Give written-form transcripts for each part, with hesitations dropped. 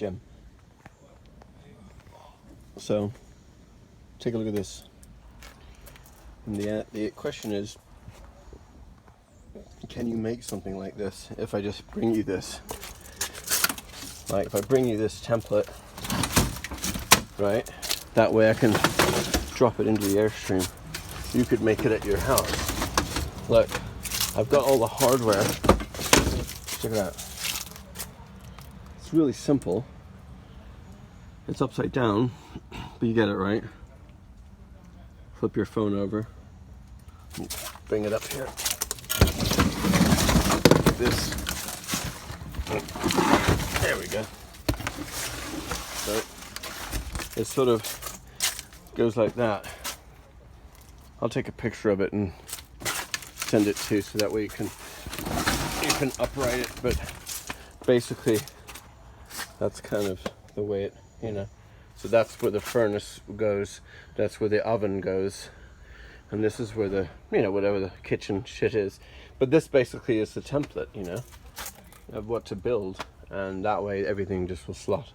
gem. So take a look at this. And the question is, can you make something like this if I just bring you this? Like if I bring you this template, right? That way I can drop it into the Airstream. You could make it at your house. Look, I've got all the hardware. Check it out. It's really simple. It's upside down, but you get it, right? Flip your phone over. Bring it up here. Like this. There we go. So it sort of goes like that. I'll take a picture of it and send it to you so that way you can upright it. But basically, that's kind of the way it, you know. So that's where the furnace goes. That's where the oven goes. And this is where the, you know, whatever the kitchen shit is. But this basically is the template, you know, of what to build. And that way everything just will slot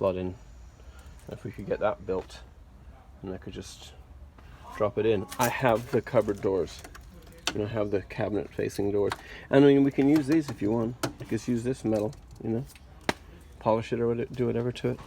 in. If we could get that built, and I could just drop it in. I have the cupboard doors. You know, I have the cabinet facing doors. And I mean, we can use these if you want. You just use this metal, you know, polish it or do whatever to it.